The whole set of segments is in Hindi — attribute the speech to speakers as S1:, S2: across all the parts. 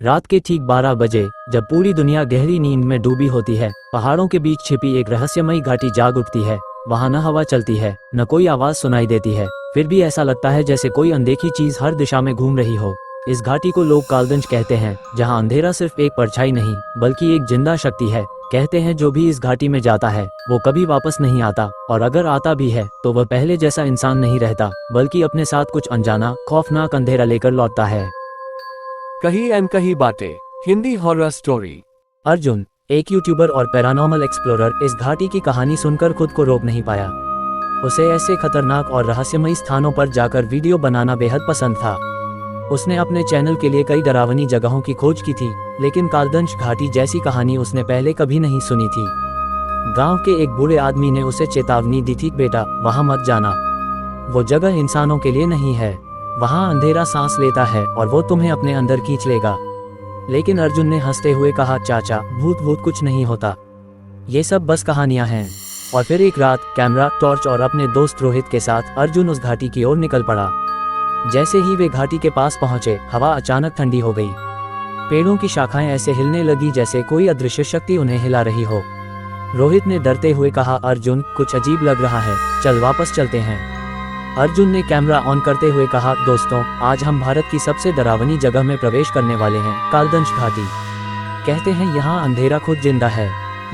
S1: रात के ठीक 12 बजे, जब पूरी दुनिया गहरी नींद में डूबी होती है, पहाड़ों के बीच छिपी एक रहस्यमयी घाटी जाग उठती है। वहाँ न हवा चलती है, न कोई आवाज सुनाई देती है, फिर भी ऐसा लगता है जैसे कोई अनदेखी चीज हर दिशा में घूम रही हो। इस घाटी को लोग कालदंश कहते हैं, जहाँ अंधेरा सिर्फ एक परछाई नहीं बल्कि एक जिंदा शक्ति है। कहते हैं जो भी इस घाटी में जाता है वो कभी वापस नहीं आता, और अगर आता भी है तो वह पहले जैसा इंसान नहीं रहता, बल्कि अपने साथ कुछ अनजाना खौफनाक अंधेरा लेकर लौटता है।
S2: कही अनकही बातें, हिंदी हॉरर स्टोरी।
S1: अर्जुन, एक यूट्यूबर और पैरानॉर्मल एक्सप्लोरर, इस घाटी की कहानी सुनकर खुद को रोक नहीं पाया। उसे ऐसे खतरनाक और रहस्यमयी स्थानों पर जाकर वीडियो बनाना बेहद पसंद था। उसने अपने चैनल के लिए कई डरावनी जगहों की खोज की थी, लेकिन कालदंश घाटी जैसी कहानी उसने पहले कभी नहीं सुनी थी। गांव के एक बूढ़े आदमी ने उसे चेतावनी दी थी, बेटा वहां मत जाना, वो जगह इंसानों के लिए नहीं है। वहां अंधेरा सांस लेता है और वो तुम्हें अपने अंदर खींच लेगा। लेकिन अर्जुन ने हंसते हुए कहा, चाचा भूत कुछ नहीं होता, ये सब बस कहानियां हैं। और फिर एक रात कैमरा, टॉर्च और अपने दोस्त रोहित के साथ अर्जुन उस घाटी की ओर निकल पड़ा। जैसे ही वे घाटी के पास पहुंचे, हवा अचानक ठंडी हो गई। पेड़ों की शाखाएं ऐसे हिलने लगी जैसे कोई अदृश्य शक्ति उन्हें हिला रही हो। रोहित ने डरते हुए कहा, अर्जुन कुछ अजीब लग रहा है, चल वापस चलते हैं। अर्जुन ने कैमरा ऑन करते हुए कहा, दोस्तों आज हम भारत की सबसे डरावनी जगह में प्रवेश करने वाले हैं, कालदंश घाटी। कहते हैं यहाँ अंधेरा खुद जिंदा है।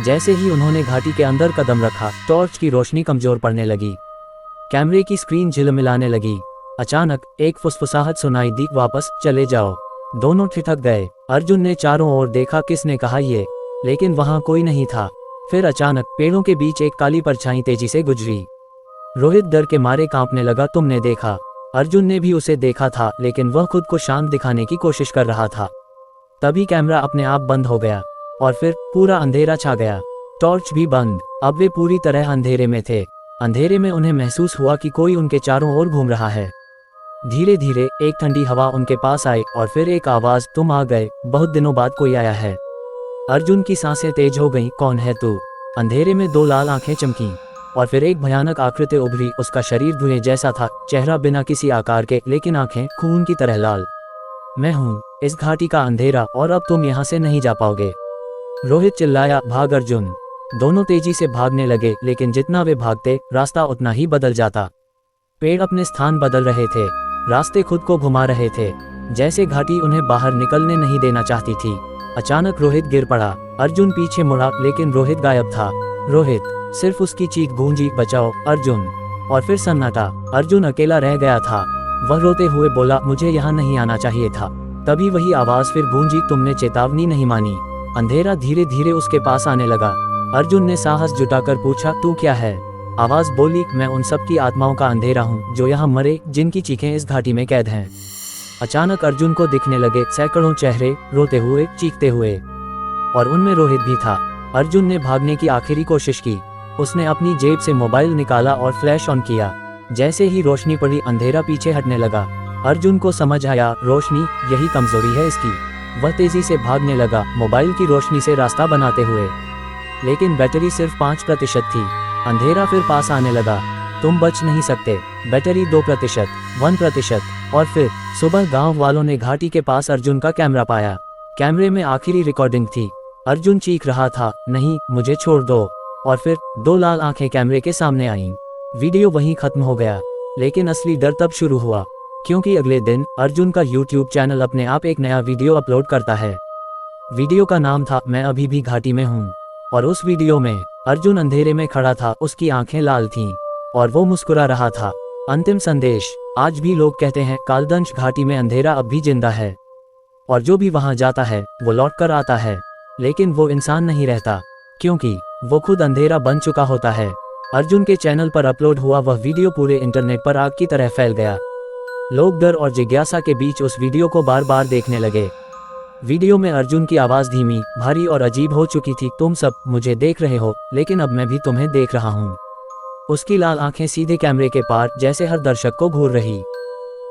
S1: जैसे ही उन्होंने घाटी के अंदर कदम रखा, टॉर्च की रोशनी कमजोर पड़ने लगी, कैमरे की स्क्रीन झिलमिलाने लगी। अचानक एक फुसफुसाहट सुनाई दी, वापस चले जाओ। दोनों ठिठक गए। अर्जुन ने चारों ओर देखा, किसने कहा ये, लेकिन वहां कोई नहीं था। फिर अचानक पेड़ों के बीच एक काली परछाई तेजी से गुजरी। रोहित डर के मारे कांपने लगा। तुमने देखा? अर्जुन ने भी उसे देखा था, लेकिन वह खुद को शांत दिखाने की कोशिश कर रहा था। तभी कैमरा अपने आप बंद हो गया और फिर पूरा अंधेरा छा गया, टॉर्च भी बंद। अब वे पूरी तरह अंधेरे में थे। अंधेरे में उन्हें महसूस हुआ कि कोई उनके चारों ओर घूम रहा है। धीरे धीरे एक ठंडी हवा उनके पास आई और फिर एक आवाज, तुम आ गए, बहुत दिनों बाद कोई आया है। अर्जुन की सांसें तेज हो गईं। कौन है तू? अंधेरे में दो लाल आंखें चमकीं और फिर एक भयानक आकृति उभरी। उसका शरीर धुएं जैसा था, चेहरा बिना किसी आकार के, लेकिन आंखें खून की तरह लाल। मैं हूँ इस घाटी का अंधेरा और अब तुम यहाँ से नहीं जा पाओगे। रोहित चिल्लाया, भाग अर्जुन। दोनों तेजी से भागने लगे, लेकिन जितना वे भागते रास्ता उतना ही बदल जाता। पेड़ अपने स्थान बदल रहे थे, रास्ते खुद को घुमा रहे थे, जैसे घाटी उन्हें बाहर निकलने नहीं देना चाहती थी। अचानक रोहित गिर पड़ा। अर्जुन पीछे मुड़ा, लेकिन रोहित गायब था। रोहित, सिर्फ उसकी चीख गूंजी, बचाओ अर्जुन। और फिर सन्नाटा। अर्जुन अकेला रह गया था। वह रोते हुए बोला, मुझे यहाँ नहीं आना चाहिए था। तभी वही आवाज फिर गूंजी, तुमने चेतावनी नहीं मानी। अंधेरा धीरे धीरे उसके पास आने लगा। अर्जुन ने साहस जुटाकर पूछा, तू क्या है? आवाज बोली, मैं उन सब की आत्माओं का अंधेरा हूँ जो यहाँ मरे, जिनकी चीखें इस घाटी में कैद हैं। अचानक अर्जुन को दिखने लगे सैकड़ों चेहरे, रोते हुए, चीखते हुए, और उनमें रोहित भी था। अर्जुन ने भागने की आखिरी कोशिश की। उसने अपनी जेब से मोबाइल निकाला और फ्लैश ऑन किया। जैसे ही रोशनी पड़ी, अंधेरा पीछे हटने लगा। अर्जुन को समझ आया, रोशनी यही कमजोरी है इसकी। वह तेजी से भागने लगा, मोबाइल की रोशनी से रास्ता बनाते हुए, लेकिन बैटरी सिर्फ 5% थी। अंधेरा फिर पास आने लगा। तुम बच नहीं सकते। बैटरी 2%, 1%। और फिर सुबह गांव वालों ने घाटी के पास अर्जुन का कैमरा पाया। कैमरे में आखिरी रिकॉर्डिंग थी। अर्जुन चीख रहा था, नहीं मुझे छोड़ दो। और फिर दो लाल आंखें कैमरे के सामने आईं। वीडियो वहीं खत्म हो गया, लेकिन असली डर तब शुरू हुआ, क्योंकि अगले दिन अर्जुन का यूट्यूब चैनल अपने आप एक नया वीडियो अपलोड करता है। वीडियो का नाम था, मैं अभी भी घाटी में हूँ। और उस वीडियो में अर्जुन अंधेरे में खड़ा था, उसकी आंखें लाल थीं और वो मुस्कुरा रहा था। अंतिम संदेश, आज भी लोग कहते हैं कालदंश घाटी में अंधेरा अब भी जिंदा है, और जो भी वहां जाता है वो लौट कर आता है, लेकिन वो इंसान नहीं रहता, क्योंकि वो खुद अंधेरा बन चुका होता है। अर्जुन के चैनल पर अपलोड हुआ वह वीडियो पूरे इंटरनेट पर आग की तरह फैल गया। लोग डर और जिज्ञासा के बीच उस वीडियो को बार बार देखने लगे। वीडियो में अर्जुन की आवाज धीमी, भारी और अजीब हो चुकी थी, तुम सब मुझे देख रहे हो, लेकिन अब मैं भी तुम्हें देख रहा हूँ। उसकी लाल आंखें सीधे कैमरे के पार, जैसे हर दर्शक को घूर रही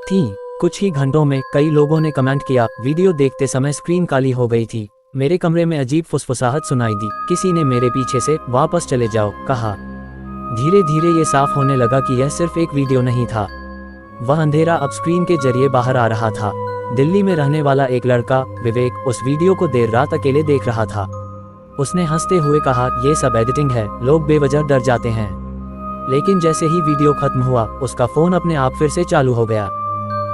S1: थीं। कुछ ही घंटों में कई लोगों ने कमेंट किया, वीडियो देखते समय स्क्रीन काली हो गई थी, मेरे कमरे में अजीब फुसफुसाहट सुनाई दी, किसी ने मेरे पीछे से वापस चले जाओ कहा। धीरे धीरे ये साफ होने लगा कि यह सिर्फ एक वीडियो नहीं था, वह अंधेरा अब स्क्रीन के जरिए बाहर आ रहा था। दिल्ली में रहने वाला एक लड़का विवेक उस वीडियो को देर रात अकेले देख रहा था। उसने हंसते हुए कहा, ये सब एडिटिंग है, लोग बेवजह डर जाते हैं। लेकिन जैसे ही वीडियो खत्म हुआ, उसका फोन अपने आप फिर से चालू हो गया।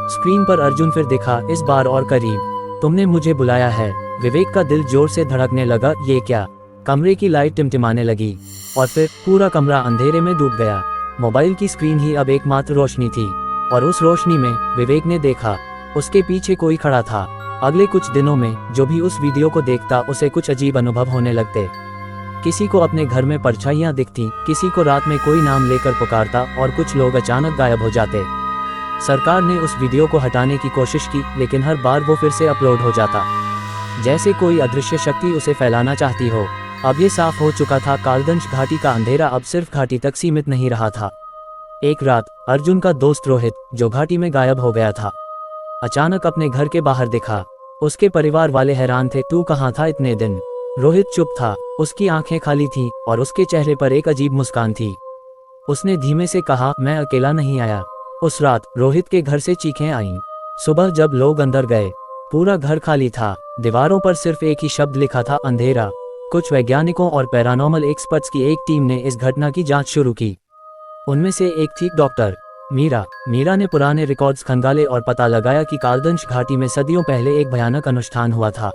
S1: स्क्रीन पर अर्जुन फिर दिखा, इस बार और करीब। तुमने मुझे बुलाया है। विवेक का दिल जोर से धड़कने लगा। ये क्या? कमरे की लाइट टिमटिमाने लगी और फिर पूरा कमरा अंधेरे में डूब गया। मोबाइल की स्क्रीन ही अब एकमात्र रोशनी थी और उस रोशनी में विवेक ने देखा, उसके पीछे कोई खड़ा था। अगले कुछ दिनों में जो भी उस वीडियो को देखता, उसे कुछ अजीब अनुभव होने लगते। किसी को अपने घर में परछाइयां दिखती, किसी को रात में कोई नाम लेकर पुकारता और कुछ लोग अचानक गायब हो जाते। सरकार ने उस वीडियो को हटाने की कोशिश की, लेकिन हर बार वो फिर से अपलोड हो जाता, जैसे कोई अदृश्य शक्ति उसे फैलाना चाहती हो। अब ये साफ हो चुका था, कालदंश घाटी का अंधेरा अब सिर्फ घाटी तक सीमित नहीं रहा था। एक रात अर्जुन का दोस्त रोहित, जो घाटी में गायब हो गया था, अचानक अपने घर के बाहर दिखा। उसके परिवार वाले हैरान थे, तू कहाँ था इतने दिन? रोहित चुप था, उसकी आंखें खाली थीं और उसके चेहरे पर एक अजीब मुस्कान थी। उसने धीमे से कहा, मैं अकेला नहीं आया। उस रात रोहित के घर से चीखें आईं। सुबह जब लोग अंदर गए, पूरा घर खाली था। दीवारों पर सिर्फ एक ही शब्द लिखा था, अंधेरा। कुछ वैज्ञानिकों और पैरानॉर्मल एक्सपर्ट्स की एक टीम ने इस घटना की जांच शुरू की। उनमें से एक थी डॉक्टर मीरा। मीरा ने पुराने रिकॉर्ड्स खंगाले और पता लगाया कि कालदंश घाटी में सदियों पहले एक भयानक अनुष्ठान हुआ था।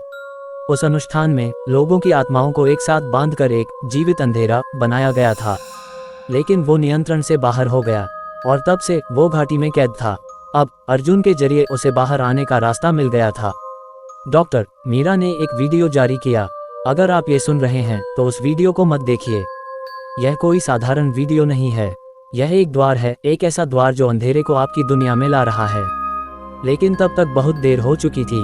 S1: उस अनुष्ठान में लोगों की आत्माओं को एक साथ बांधकर एक जीवित अंधेरा बनाया गया था, लेकिन वो नियंत्रण से बाहर हो गया और तब से वो घाटी में कैद था। अब अर्जुन के जरिए उसे बाहर आने का रास्ता मिल गया था। डॉक्टर मीरा ने एक वीडियो जारी किया। अगर आप ये सुन रहे हैं तो उस वीडियो को मत देखिए। यह कोई साधारण वीडियो नहीं है। यह एक द्वार है, एक ऐसा द्वार जो अंधेरे को आपकी दुनिया में ला रहा है। लेकिन तब तक बहुत देर हो चुकी थी।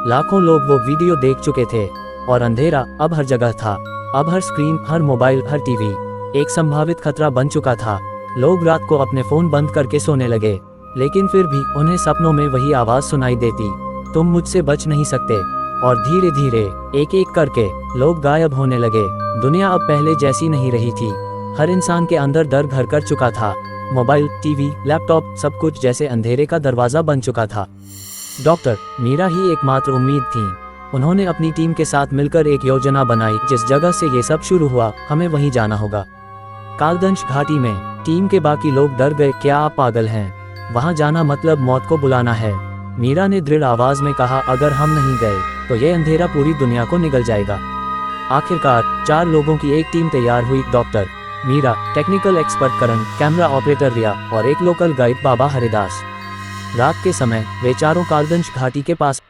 S1: लाखों लोग वो वीडियो देख चुके थे और अंधेरा अब हर जगह था। अब हर स्क्रीन, हर मोबाइल, हर टीवी एक संभावित खतरा बन चुका था। लोग रात को अपने फोन बंद करके सोने लगे, लेकिन फिर भी उन्हें सपनों में वही आवाज सुनाई देती, तुम मुझसे बच नहीं सकते। और धीरे धीरे एक एक करके लोग गायब होने लगे। दुनिया अब पहले जैसी नहीं रही थी। हर इंसान के अंदर डर घर कर चुका था। मोबाइल, टीवी, लैपटॉप, सब कुछ जैसे अंधेरे का दरवाजा बन चुका था। डॉक्टर मीरा ही एकमात्र उम्मीद थी। उन्होंने अपनी टीम के साथ मिलकर एक योजना बनाई। जिस जगह से ये सब शुरू हुआ, हमें वहीं जाना होगा। कालदंश घाटी में टीम के बाकी लोग डर गए। क्या आप पागल हैं? वहां जाना मतलब मौत को बुलाना है। मीरा ने दृढ़ आवाज में कहा, अगर हम नहीं गए तो ये अंधेरा पूरी दुनिया को निगल जाएगा। आखिरकार 4 लोगों की एक टीम तैयार हुई। डॉक्टर मीरा, टेक्निकल एक्सपर्ट करण, कैमरा ऑपरेटर रिया और एक लोकल गाइड बाबा हरिदास। रात के समय वे चारों कालदंश घाटी के पास